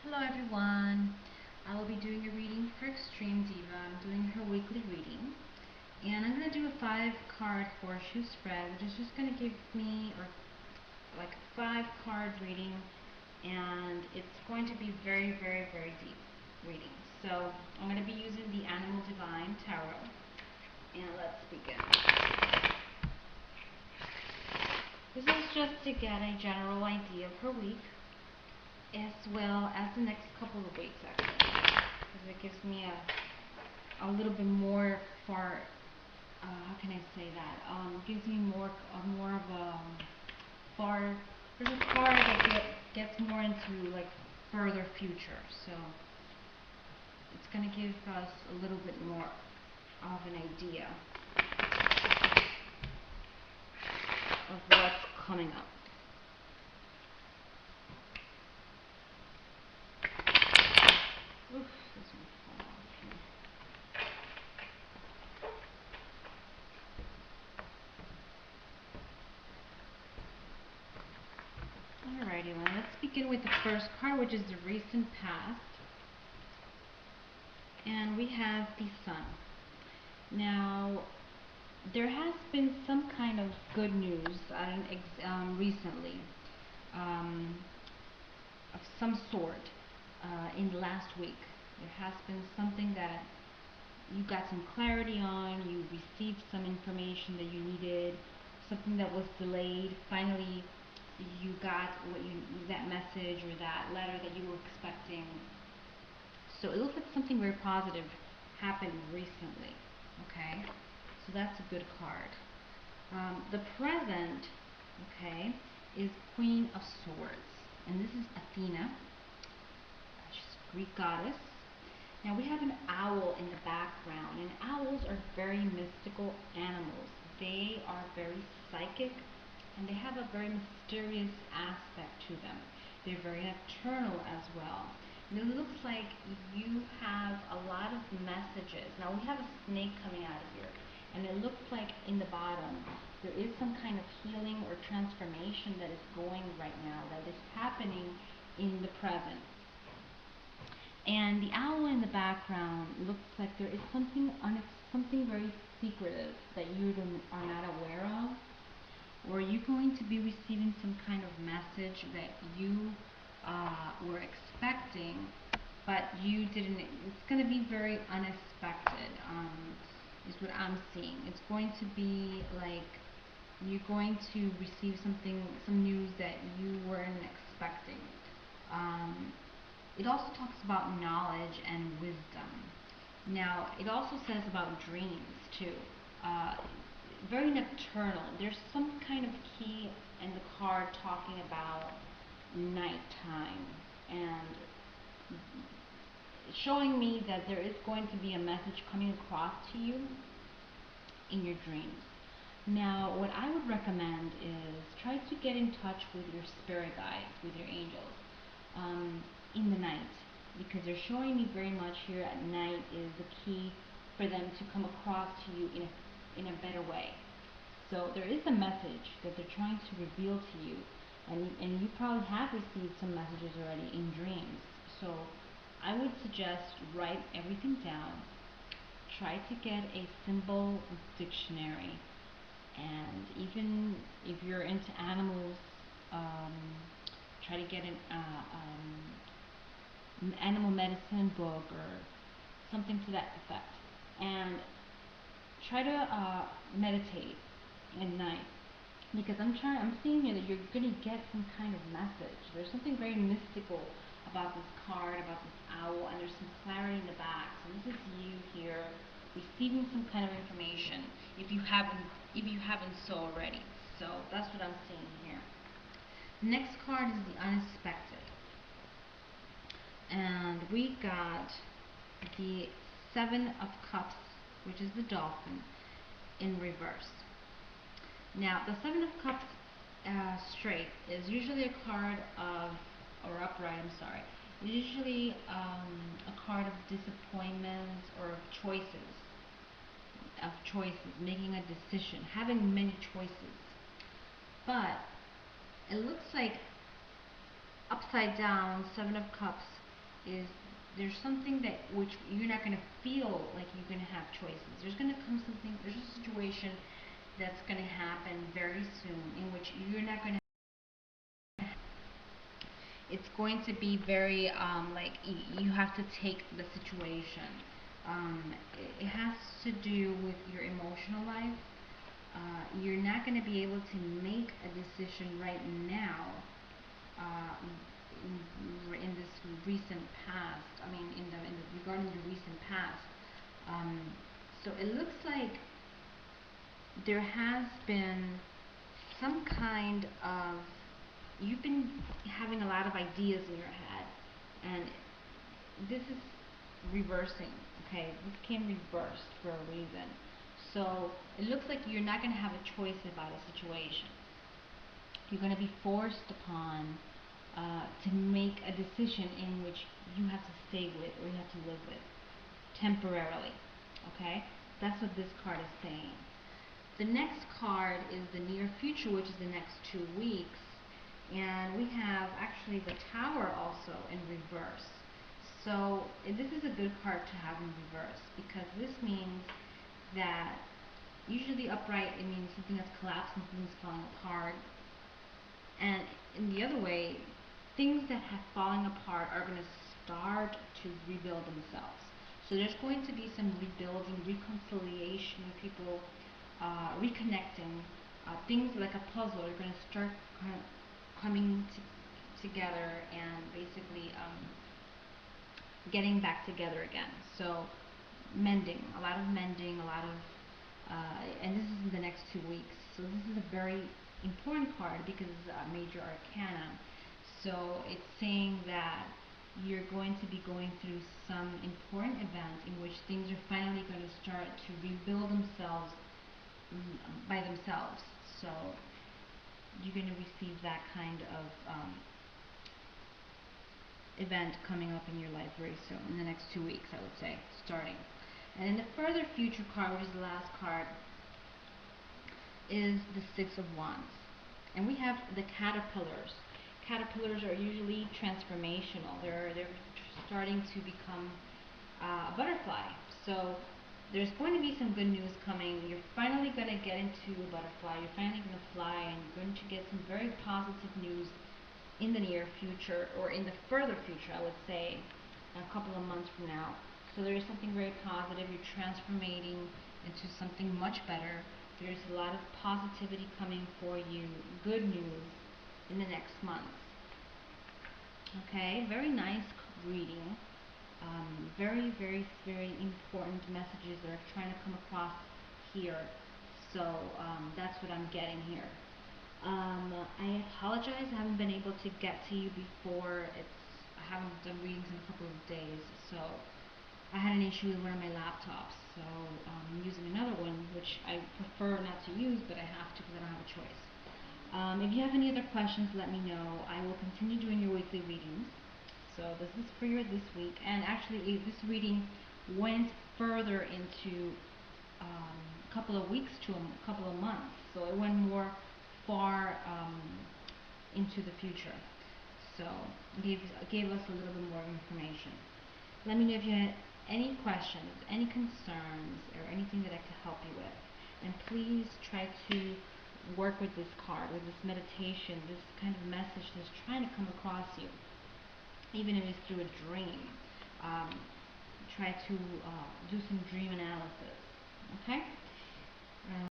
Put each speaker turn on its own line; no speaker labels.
Hello everyone. I will be doing a reading for Extremediva. I'm doing her weekly reading. And I'm going to do a 5-card horseshoe spread, which is just going to give me like a 5-card reading. And it's going to be very, very, very deep reading. So I'm going to be using the Animal Divine Tarot. And let's begin. This is just to get a general idea of her week, as well as the next couple of weeks, actually, because it gives me a little bit more far. How can I say that? Gives me more of a far. There's a card that gets more into like further future, so it's gonna give us a little bit more of an idea of what's coming up. Oof, this one fell off here. Alrighty, well, let's begin with the first card, which is the recent past. And we have the Sun. Now, there has been some kind of good news recently, um, of some sort, in the last week. There has been something that you got some clarity on, you received some information that you needed, something that was delayed. Finally, you got that message or that letter that you were expecting. So it looks like something very positive happened recently. Okay, so that's a good card. The present, okay, is Queen of Swords, and this is Athena. She's a Greek goddess. Now we have an owl in the background, and owls are very mystical animals. They are very psychic, and they have a very mysterious aspect to them. They're very nocturnal as well. And it looks like you have a lot of messages. Now we have a snake coming out of here, and it looks like in the bottom there is some kind of healing or transformation that is going right now, that is happening in the present. And the owl in the background looks like there is something very secretive that you are not aware of, or you're going to be receiving some kind of message that you were expecting, but you didn't. It's going to be very unexpected, is what I'm seeing. It's going to be like you're going to receive some news that you weren't expecting. It also talks about knowledge and wisdom. Now, it also says about dreams too. Uh, Very nocturnal. There's some kind of key in the card talking about nighttime, and showing me that there is going to be a message coming across to you in your dreams. Now, what I would recommend is try to get in touch with your spirit guides, with your angels, in the night, because they're showing me very much here at night is the key for them to come across to you in a better way. So there is a message that they're trying to reveal to you, and you probably have received some messages already in dreams. So I would suggest write everything down. Try to get a symbol dictionary, and even if you're into animals, um, try to get an animal medicine book or something to that effect, and try to meditate at night, because I'm seeing here that you're going to get some kind of message. There's something very mystical about this card, about this owl, and there's some clarity in the back. So this is you here receiving some kind of information, if you haven't so already. So that's what I'm seeing here. The next card is the unexpected, and we got the Seven of Cups, which is the dolphin, in reverse. Now, the Seven of Cups straight is usually a card of, or upright, I'm sorry, usually a card of disappointments or of choices, making a decision, having many choices. But it looks like upside down, Seven of Cups, is there's something that which you're not going to feel like you're going to have choices. There's going to come something, there's a situation that's going to happen very soon in which you're not going to, it's going to be very like you have to take the situation. It has to do with your emotional life. You're not going to be able to make a decision right now in this recent past. I mean, regarding the recent past. Um, so it looks like there has been some kind of, you've been having a lot of ideas in your head, and this is reversing. Okay, this came reversed for a reason. So it looks like you're not going to have a choice about a situation. You're going to be forced upon to make a decision in which you have to stay with or you have to live with temporarily. Okay, that's what this card is saying. The next card is the near future, which is the next 2 weeks, and we have actually the Tower also in reverse. So this is a good card to have in reverse because this means that usually upright, it means something that's collapsing, something's falling apart. And in the other way, things that have fallen apart are going to start to rebuild themselves. So there's going to be some rebuilding, reconciliation, people reconnecting. Things like a puzzle are going to start kind of coming together and basically getting back together again. So mending, a lot of mending, a lot of, and this is in the next 2 weeks. So this is a very important card because it's a major arcana. So it's saying that you're going to be going through some important event in which things are finally going to start to rebuild themselves by themselves. So you're going to receive that kind of event coming up in your life very soon, in the next 2 weeks, I would say, starting. And in the further future card, which is the last card, is the Six of Wands. And we have the caterpillars. Caterpillars are usually transformational. They're starting to become a butterfly. So there's going to be some good news coming. You're finally going to get into a butterfly. You're finally going to fly, and you're going to get some very positive news in the near future, or in the further future, I would say, a couple of months from now. So there is something very positive. You're transformating into something much better. There's a lot of positivity coming for you, good news in the next month. Okay, very nice reading. Very, very, very important messages that are trying to come across here. So that's what I'm getting here. I apologize, I haven't been able to get to you before. I haven't done readings in a couple of days, so I had an issue with one of my laptops, so I'm using another one, which I prefer not to use, but I have to because I don't have a choice. If you have any other questions, let me know. I will continue doing your weekly readings. So this is for your this week, and actually this reading went further into a couple of weeks to a couple of months, so it went more far into the future. So gave us a little bit more information. Let me know if you had any questions, any concerns, or anything that I could help you with. And please try to work with this card, with this meditation, this kind of message that's trying to come across you, even if it's through a dream. Try to do some dream analysis.